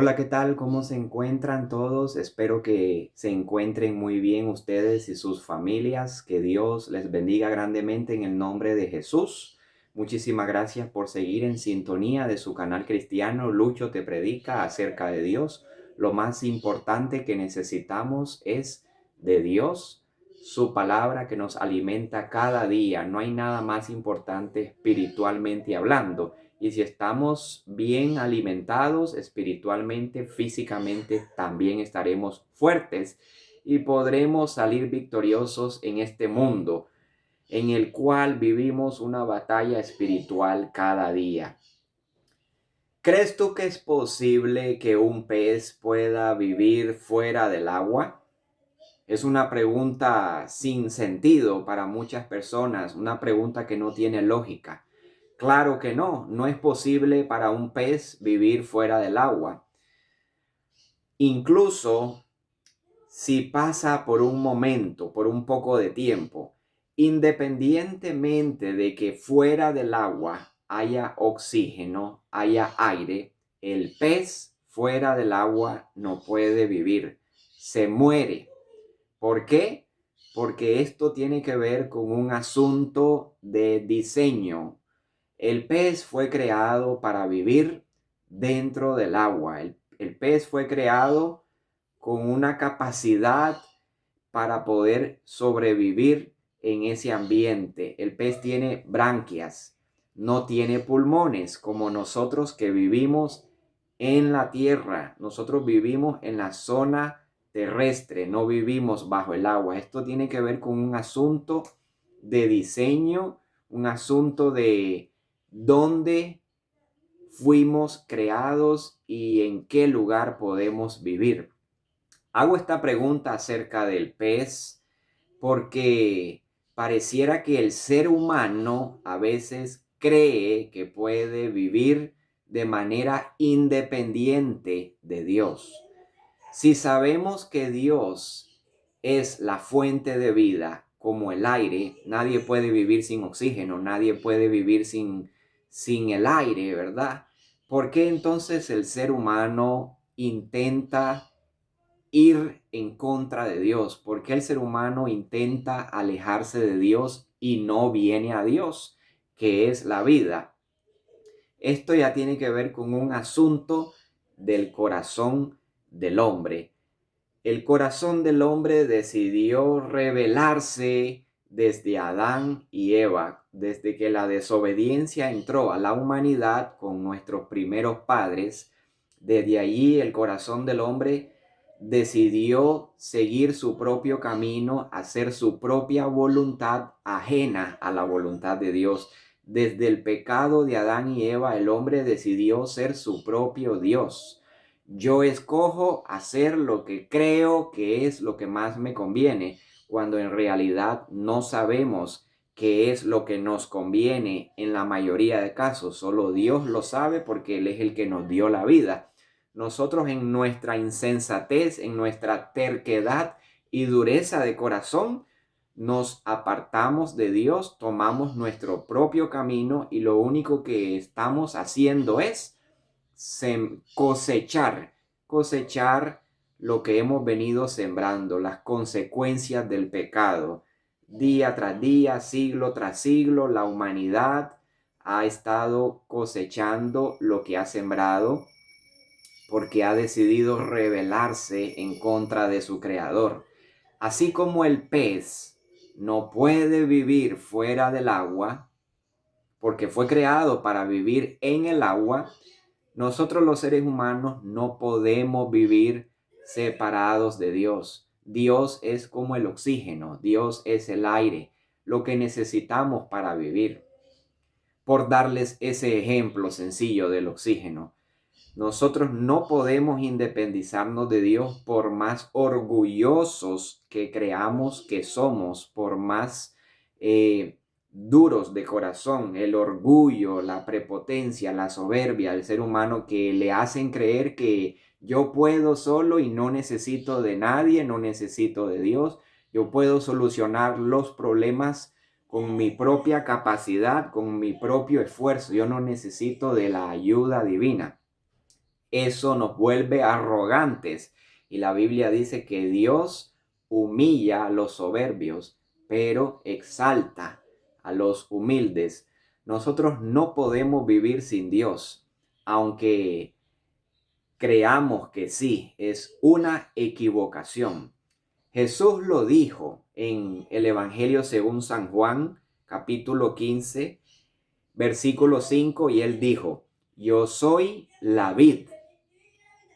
Hola, ¿qué tal? ¿Cómo se encuentran todos? Espero que se encuentren muy bien ustedes y sus familias. Que Dios les bendiga grandemente en el nombre de Jesús. Muchísimas gracias por seguir en sintonía de su canal cristiano Lucho Te Predica acerca de Dios. Lo más importante que necesitamos es de Dios, su palabra que nos alimenta cada día. No hay nada más importante espiritualmente hablando. Y si estamos bien alimentados espiritualmente, físicamente, también estaremos fuertes y podremos salir victoriosos en este mundo en el cual vivimos una batalla espiritual cada día. ¿Crees tú que es posible que un pez pueda vivir fuera del agua? Es una pregunta sin sentido para muchas personas, una pregunta que no tiene lógica. Claro que no, no es posible para un pez vivir fuera del agua. Incluso si pasa por un momento, por un poco de tiempo, independientemente de que fuera del agua haya oxígeno, haya aire, el pez fuera del agua no puede vivir, se muere. ¿Por qué? Porque esto tiene que ver con un asunto de diseño. El pez fue creado para vivir dentro del agua. El pez fue creado con una capacidad para poder sobrevivir en ese ambiente. El pez tiene branquias, no tiene pulmones como nosotros que vivimos en la tierra. Nosotros vivimos en la zona terrestre, no vivimos bajo el agua. Esto tiene que ver con un asunto de diseño, un asunto de dónde fuimos creados y en qué lugar podemos vivir. Hago esta pregunta acerca del pez porque pareciera que el ser humano a veces cree que puede vivir de manera independiente de Dios. Si sabemos que Dios es la fuente de vida, como el aire, nadie puede vivir sin oxígeno, nadie puede vivir sin el aire, ¿verdad? ¿Por qué entonces el ser humano intenta ir en contra de Dios? ¿Por qué el ser humano intenta alejarse de Dios y no viene a Dios, que es la vida? Esto ya tiene que ver con un asunto del corazón del hombre. El corazón del hombre decidió rebelarse desde Adán y Eva, desde que la desobediencia entró a la humanidad con nuestros primeros padres. Desde allí el corazón del hombre decidió seguir su propio camino, hacer su propia voluntad ajena a la voluntad de Dios. Desde el pecado de Adán y Eva, el hombre decidió ser su propio Dios. Yo escojo hacer lo que creo que es lo que más me conviene, cuando en realidad no sabemos qué es lo que nos conviene en la mayoría de casos. Solo Dios lo sabe porque Él es el que nos dio la vida. Nosotros en nuestra insensatez, en nuestra terquedad y dureza de corazón, nos apartamos de Dios, tomamos nuestro propio camino y lo único que estamos haciendo es cosechar lo que hemos venido sembrando, las consecuencias del pecado. Día tras día, siglo tras siglo, la humanidad ha estado cosechando lo que ha sembrado porque ha decidido rebelarse en contra de su creador. Así como el pez no puede vivir fuera del agua, porque fue creado para vivir en el agua, nosotros los seres humanos no podemos vivir separados de Dios. Dios es como el oxígeno, Dios es el aire, lo que necesitamos para vivir. Por darles ese ejemplo sencillo del oxígeno, nosotros no podemos independizarnos de Dios por más orgullosos que creamos que somos, por más duros de corazón. El orgullo, la prepotencia, la soberbia del ser humano que le hacen creer que yo puedo solo y no necesito de nadie, no necesito de Dios. Yo puedo solucionar los problemas con mi propia capacidad, con mi propio esfuerzo. Yo no necesito de la ayuda divina. eso nos vuelve arrogantes. Y la Biblia dice que Dios humilla a los soberbios, pero exalta a los humildes. Nosotros no podemos vivir sin Dios, aunque creamos que sí, es una equivocación. Jesús lo dijo en el Evangelio según San Juan, capítulo 15, versículo 5, y él dijo: yo soy la vid,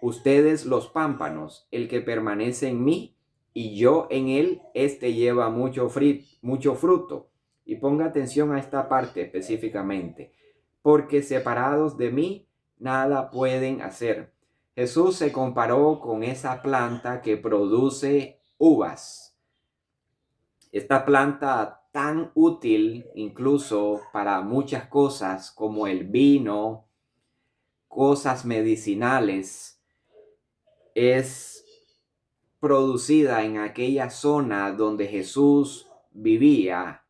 ustedes los pámpanos. El que permanece en mí y yo en él, éste lleva mucho fruto. Y ponga atención a esta parte específicamente: porque separados de mí nada pueden hacer. Jesús se comparó con esa planta que produce uvas. Esta planta tan útil incluso para muchas cosas como el vino, cosas medicinales, es producida en aquella zona donde Jesús vivía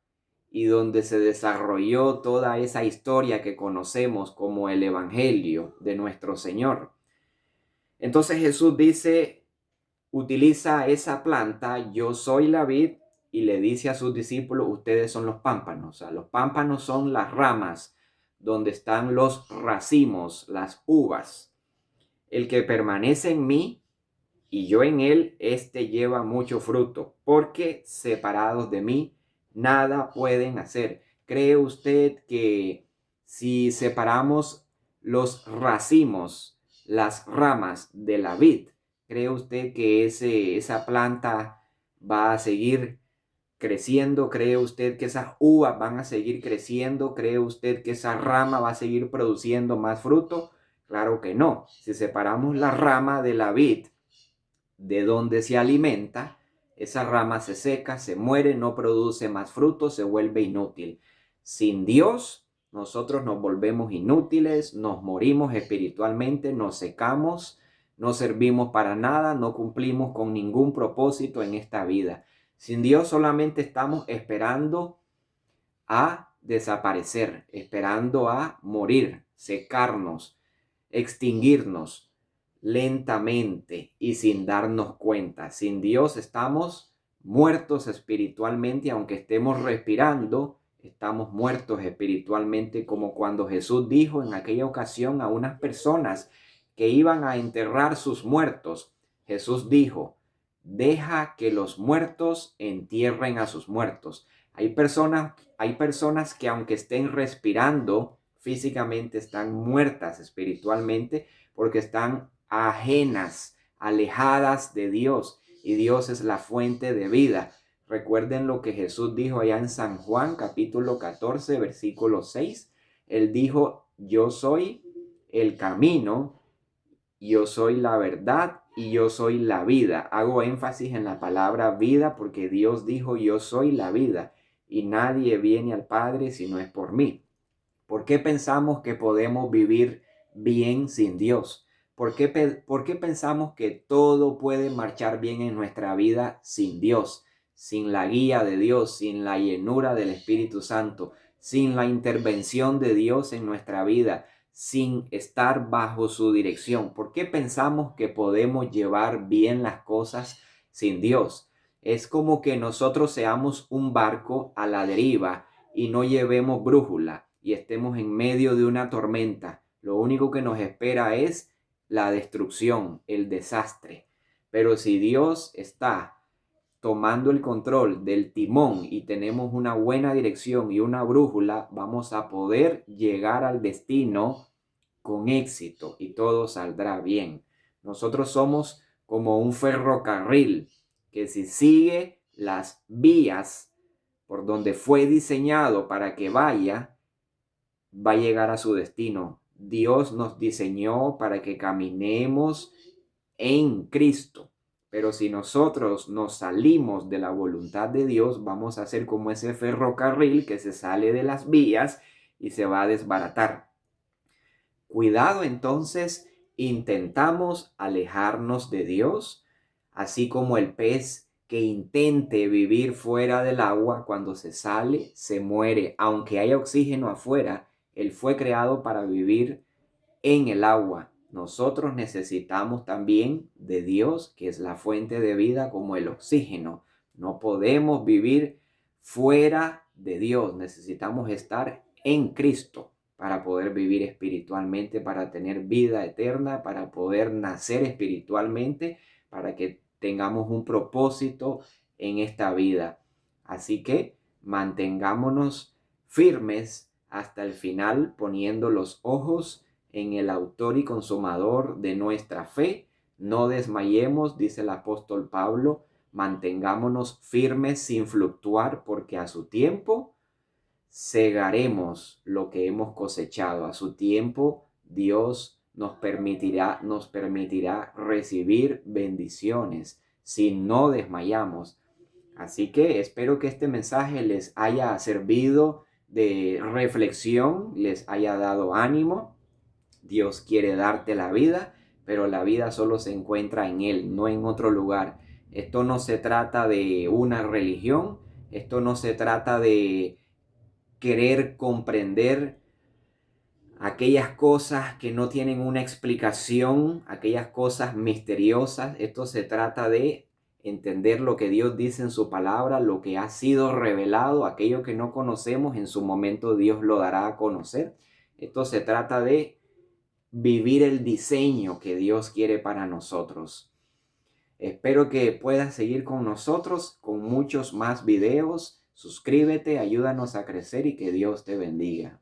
y donde se desarrolló toda esa historia que conocemos como el Evangelio de nuestro Señor. Entonces Jesús dice, utiliza esa planta, yo soy la vid, y le dice a sus discípulos, ustedes son los pámpanos. O sea, los pámpanos son las ramas donde están los racimos, las uvas. El que permanece en mí y yo en él, éste lleva mucho fruto, porque separados de mí nada pueden hacer. ¿Cree usted que si separamos los racimos, las ramas de la vid, cree usted que esa planta va a seguir creciendo? ¿Cree usted que esas uvas van a seguir creciendo? ¿Cree usted que esa rama va a seguir produciendo más fruto? Claro que no. Si separamos la rama de la vid, de donde se alimenta, esa rama se seca, se muere, no produce más fruto, se vuelve inútil. Sin Dios, nosotros nos volvemos inútiles, nos morimos espiritualmente, nos secamos, no servimos para nada, no cumplimos con ningún propósito en esta vida. Sin Dios solamente estamos esperando a desaparecer, esperando a morir, secarnos, extinguirnos lentamente y sin darnos cuenta. Sin Dios estamos muertos espiritualmente, aunque estemos respirando, estamos muertos espiritualmente, como cuando Jesús dijo en aquella ocasión a unas personas que iban a enterrar sus muertos. Jesús dijo, deja que los muertos entierren a sus muertos. Hay personas que aunque estén respirando físicamente, están muertas espiritualmente porque están ajenas, alejadas de Dios, y Dios es la fuente de vida. Recuerden lo que Jesús dijo allá en San Juan capítulo 14 versículo 6. Él dijo, yo soy el camino, yo soy la verdad y yo soy la vida. Hago énfasis en la palabra vida porque Dios dijo, yo soy la vida y nadie viene al Padre si no es por mí. ¿Por qué pensamos que podemos vivir bien sin Dios? ¿Por qué pensamos que todo puede marchar bien en nuestra vida sin Dios, sin la guía de Dios, sin la llenura del Espíritu Santo, sin la intervención de Dios en nuestra vida, sin estar bajo su dirección? ¿Por qué pensamos que podemos llevar bien las cosas sin Dios? Es como que nosotros seamos un barco a la deriva y no llevemos brújula y estemos en medio de una tormenta. Lo único que nos espera es la destrucción, el desastre. Pero si Dios está tomando el control del timón y tenemos una buena dirección y una brújula, vamos a poder llegar al destino con éxito y todo saldrá bien. Nosotros somos como un ferrocarril que si sigue las vías por donde fue diseñado para que vaya, va a llegar a su destino. Dios nos diseñó para que caminemos en Cristo. Pero si nosotros nos salimos de la voluntad de Dios, vamos a ser como ese ferrocarril que se sale de las vías y se va a desbaratar. Cuidado entonces, intentamos alejarnos de Dios, así como el pez que intente vivir fuera del agua, cuando se sale, se muere. Aunque haya oxígeno afuera, él fue creado para vivir en el agua. nosotros necesitamos también de Dios, que es la fuente de vida, como el oxígeno. No podemos vivir fuera de Dios. Necesitamos estar en Cristo para poder vivir espiritualmente, para tener vida eterna, para poder nacer espiritualmente, para que tengamos un propósito en esta vida. Así que mantengámonos firmes hasta el final, poniendo los ojos en el autor y consumador de nuestra fe. No desmayemos, dice el apóstol Pablo, mantengámonos firmes sin fluctuar, porque a su tiempo segaremos lo que hemos cosechado. A su tiempo Dios nos permitirá recibir bendiciones si no desmayamos. Así que espero que este mensaje les haya servido de reflexión, les haya dado ánimo. Dios quiere darte la vida, pero la vida solo se encuentra en Él, no en otro lugar. Esto no se trata de una religión, esto no se trata de querer comprender aquellas cosas que no tienen una explicación, aquellas cosas misteriosas. Esto se trata de entender lo que Dios dice en su palabra, lo que ha sido revelado, aquello que no conocemos, en su momento Dios lo dará a conocer. Esto se trata de vivir el diseño que Dios quiere para nosotros. Espero que puedas seguir con nosotros con muchos más videos. Suscríbete, ayúdanos a crecer y que Dios te bendiga.